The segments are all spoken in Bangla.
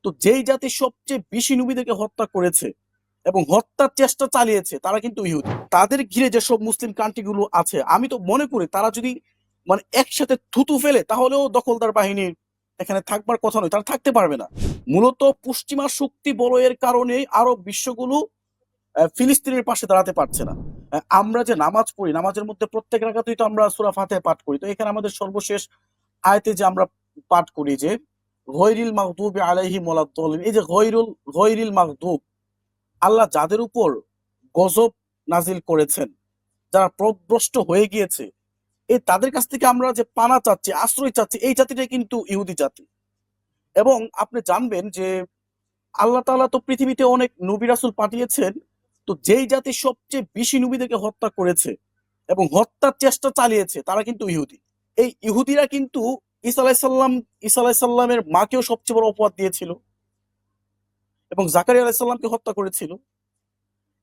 তো যেই জাতি সবচেয়ে বেশি নবীদেরকে হত্যা করেছে এবং হত্যার চেষ্টা চালিয়েছে তারা কিন্তু ইহুদি। তাদের ঘিরে যেসব মুসলিম কান্ট্রি গুলো আছে, আমি তো মনে করি তারা যদি মানে একসাথে থুতু ফেলে তাহলেও দখলদার বাহিনীর এখানে থাকবার কথা নয়, তারা থাকতে পারবে না। মূলত পশ্চিমা শক্তি বলয়ের কারণে আরব বিশ্বগুলো ফিলিস্তিনের পাশে দাঁড়াতে পারছে না। আমরা যে নামাজ পড়ি, নামাজের মধ্যে প্রত্যেক রাকাতেই তো আমরা সূরা ফাতিহা পাঠ করি। তো এখানে আমাদের সর্বশেষ আয়াতে যে আমরা পাঠ করি যে গৈরিল মাগদুবি আলাইহিম ওয়ালাদ-দাল্লিন, এই যে গৈরিল মাগদুব, আল্লাহ যাদের উপর গজব নাজিল করেছেন, যারা পথভ্রষ্ট হয়ে গিয়েছে, এই তাদের কাছ থেকে আমরা যে পানা চাচ্ছি, আশ্রয় চাচ্ছি, এই জাতিটাই কিন্তু ইহুদি জাতি। এবং আপনি জানবেন যে আল্লাহ তাআলা তো পৃথিবীতে অনেক নবী রাসূল পাঠিয়েছেন। তো যেই জাতি সবচেয়ে বেশি নবীদেরকে হত্যা করেছে এবং হত্যার চেষ্টা চালিয়েছে তারা কিন্তু ইহুদি। এই ইহুদিরা কিন্তু ঈসা আলাইহিস সালামের মাকেও সবচেয়ে বড় অপবাদ দিয়েছিল এবং জাকারিয়া আলাইহিস সালামকে হত্যা করেছিল।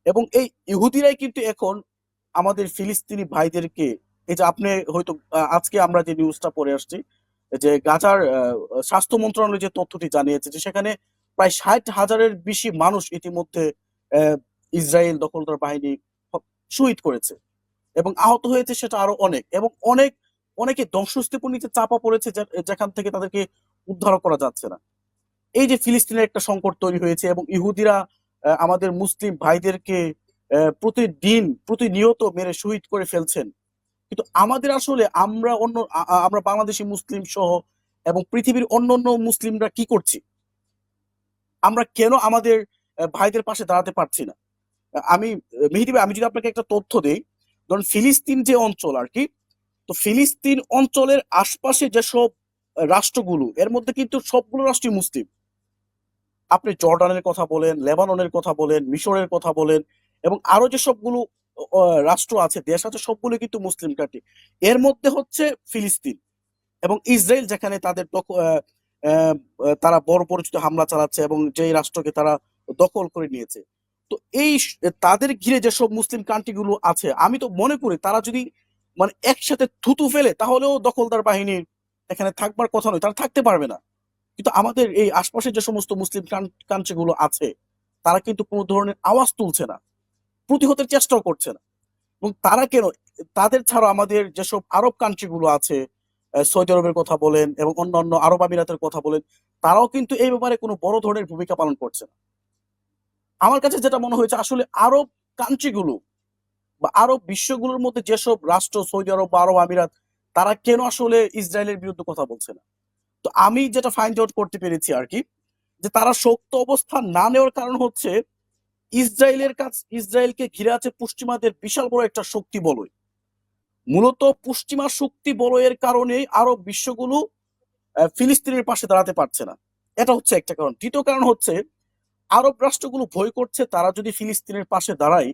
এবং এই ইহুদিরাই কিন্তু এখন আমাদের ফিলিস্তিনি ভাইদেরকে, এই যে আপনি হয়তো আজকে আমরা যে নিউজটা পড়ে আসছি যে গাজার স্বাস্থ্য মন্ত্রণালয় যে তথ্যটি জানিয়েছে যে সেখানে প্রায় 60,000-এর বেশি মানুষ ইতিমধ্যে আহ, ইসরায়েল দখলদার বাহিনী শহীদ করেছে এবং আহত হয়েছে সেটা আরো অনেক, এবং অনেকে ধ্বংসস্তূপের নিচে চাপা পড়েছে যেখান থেকে তাদেরকে উদ্ধার করা যাচ্ছে না। এই যে ফিলিস্তিনের একটা সংকট তৈরি হয়েছে এবং ইহুদিরা আমাদের মুসলিম ভাইদেরকে প্রতিনিয়ত মেরে শহীদ করে ফেলছেন। কিন্তু আমাদের আসলে আমরা বাংলাদেশি মুসলিম সহ এবং পৃথিবীর অন্যান্য মুসলিমরা কি করছি? আমরা কেন আমাদের ভাইদের পাশে দাঁড়াতে পারছি না? আমি মেহেদী ভাই, আমি যদি আপনাকে একটা তথ্য দেই, ধরুন ফিলিস্তিন যে অঞ্চল আর কি, তো ফিলিস্তিন অঞ্চলের আশপাশে যেসব রাষ্ট্রগুলো, এর মধ্যে কিন্তু সবগুলো রাষ্ট্রই মুসলিম। আপনি জর্ডানের কথা বলেন, লেবাননের কথা বলেন, মিশরের কথা বলেন, এবং আরো যে সবগুলো রাষ্ট্র আছে, দেশ আছে, সবগুলো কিন্তু মুসলিম কান্ট্রি। এর মধ্যে হচ্ছে ফিলিস্তিন এবং ইসরায়েল, যেখানে তারা বড় পরিচিত হামলা চালাচ্ছে এবং যেই রাষ্ট্রকে তারা দখল করে নিয়েছে। তো তাদের ঘিরে যেসব মুসলিম কান্ট্রি গুলো আছে, আমি তো মনে করি তারা যদি মানে একসাথে থুতু ফেলে তাহলেও দখলদার বাহিনীর এখানে থাকবার কথা নয়, তারা থাকতে পারবে না। কিন্তু আমাদের এই আশপাশে যে সমস্ত মুসলিম কান্ট্রি গুলো আছে তারা কিন্তু কোনো ধরনের আওয়াজ তুলছে না, প্রতিহতের চেষ্টাও করছে না। এবং তারা কেন, তাদের ছাড়া আমাদের যেসব আরব কান্ট্রি গুলো আছে, সৌদি আরবের কথা বলেন এবং অন্যান্য আরব আমিরাতের কথা বলেন, তারাও কিন্তু এই ব্যাপারে কোনো বড় ধরনের ভূমিকা পালন করছে না। আমার কাছে যেটা মনে হয়েছে আসলে আরব কান্ট্রি গুলো বা আরব বিশ্বগুলোর মধ্যে যেসব রাষ্ট্র, সৌদি আরব বা আরব আমিরাত, তারা কেন আসলে ইসরায়েলের বিরুদ্ধে কথা বলছে না? তো আমি যেটা ফাইন্ড আউট করতে পেরেছি আর কি, যে তারা শক্ত অবস্থান না নেওয়ার কারণ হচ্ছে ইসরায়েলকে ঘিরে আছে পশ্চিমাদের বিশাল বড় একটা শক্তি বলয়। মূলত পশ্চিমা শক্তি বলয়ের কারণে আরব বিশ্বগুলো ফিলিস্তিনের পাশে দাঁড়াতে পারছে না। এটা হচ্ছে একটা কারণ। দ্বিতীয় কারণ হচ্ছে আরব রাষ্ট্রগুলো ভয় করছে তারা যদি ফিলিস্তিনের পাশে দাঁড়ায়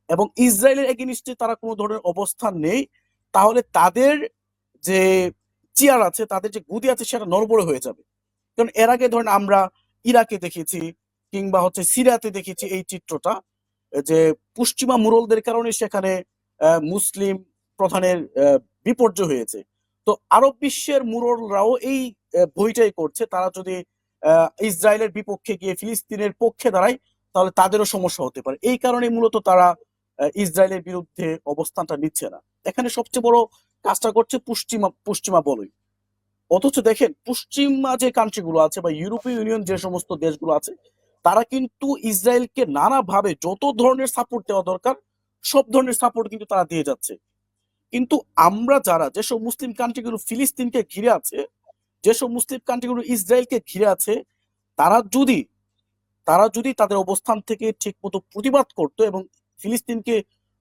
এবং ইসরায়েলের এগেনিস্টে তারা কোনো ধরনের অবস্থান নেই, তাহলে তাদের যে চেয়ার আছে, তাদের যে গদি আছে, সেটা নড়বড়ে হয়ে যাবে। কারণ এর আগে ধরেন আমরা ইরাকে দেখেছি কিংবা হচ্ছে সিরিয়াতে দেখেছি এই চিত্রটা, যে পশ্চিমা মুরলদের কারণে সেখানে মুসলিম প্রধানের বিপর্যয় হয়েছে। তো আরব বিশ্বের মুরলরাও এই বইটাই করছে, তারা যদি ইসরায়েলের বিপক্ষে গিয়ে ফিলিস্তিনের পক্ষে দাঁড়ায় তাহলে তাদেরও সমস্যা হতে পারে। এই কারণে মূলত তারা ইসরায়েলের বিরুদ্ধে অবস্থানটা নিচ্ছে না। এখানে সবচেয়ে বড় কাজটা করছে পশ্চিমা পশ্চিমা বলয়। অথচ দেখেন পশ্চিমা যে কান্ট্রি গুলো আছে বা ইউরোপীয় ইউনিয়ন যে সমস্ত দেশগুলো আছে, তারা কিন্তু ইসরায়েলকে নানাভাবে যত ধরনের সাপোর্ট দেওয়া দরকার সব ধরনের সাপোর্ট কিন্তু তারা দিয়ে যাচ্ছে। কিন্তু আমরা যারা, যেসব মুসলিম কান্ট্রিগুলো ফিলিস্তিনকে ঘিরে আছে, যেসব মুসলিম কান্ট্রিগুলো ইসরায়েলকে ঘিরে আছে, তারা যদি তাদের অবস্থান থেকে ঠিক মতো প্রতিবাদ করতো এবং ফিলিস্তিনকে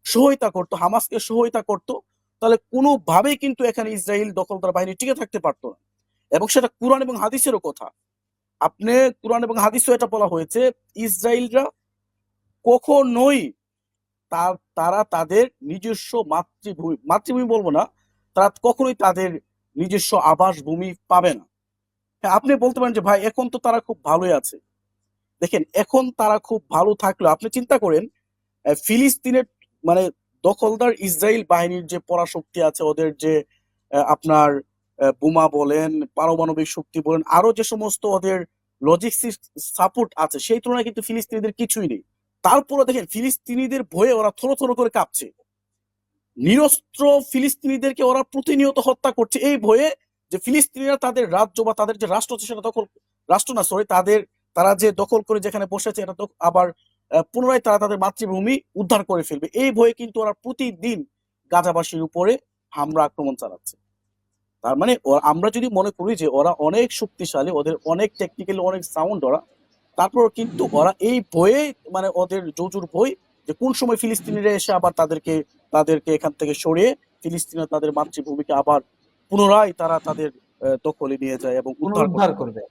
সহায়তা করতো, হামাসকে সহায়তা করতো, তাহলে কোনোভাবেই কিন্তু এখানে ইসরায়েল দখলদার বাহিনী টিকে থাকতে পারতো না। এবং সেটা কোরআন এবং হাদিসেরও কথা। আপনি কোরআন এবং হাদিসও এটা বলা হয়েছে, ইসরায়েলরা কখনোই তারা তাদের নিজস্ব মাতৃভূমি বলবো না, তারা কখনোই তাদের নিজস্ব আবাস ভূমি পাবে না। হ্যাঁ, আপনি বলতে পারেন যে ভাই এখন তো তারা খুব ভালোই আছে। দেখেন, এখন তারা খুব ভালো থাকলো, আপনি চিন্তা করেন ফিলিস্তিনের মানে দখলদার ইসরায়েল বাহিনীর যে পরাশক্তি আছে, ওদের যে আপনার বোমা বলেন, পারমাণবিক শক্তি বলেন, আরো যে সমস্ত ওদের লজিস্টিক সাপোর্ট আছে, সেই তুলনায় কিন্তু ফিলিস্তিনিদের কিছুই নেই। তারপরে দেখেন ফিলিস্তিনিদের ভয়ে ওরা থরথর করে কাঁপছে। নিরস্ত্র ফিলিস্তিনিদেরকে ওরা প্রতিনিয়ত হত্যা করছে এই ভয়ে যে ফিলিস্তিনিরা তাদের রাজ্য বা তাদের যে রাষ্ট্র আছে সেটা দখল, রাষ্ট্র না সরি, তারা যে দখল করে যেখানে বসেছে এটা তো আবার পুনরায় তারা তাদের মাতৃভূমি উদ্ধার করে ফেলবে, এই ভয়ে কিন্তু ওরা প্রতিদিন গাজাবাসীর উপরে হামলা আক্রমণ চালাচ্ছে। তার মানে আমরা যদি মনে করি যে ওরা অনেক শক্তিশালী, ওদের অনেক টেকনিক্যালি অনেক সাউন্ড ওরা, তারপর কিন্তু ওরা এই ভয়ে, মানে ওদের জোজুর ভয় যে কোন সময় ফিলিস্তিনিরা এসে আবার তাদেরকে এখান থেকে সরিয়ে ফিলিস্তিনিরা তাদের মাতৃভূমিকে আবার পুনরায় তারা তাদের দখলে নিয়ে যায় এবং উদ্ধার পুনরুদ্ধার করতে পারে। করবে।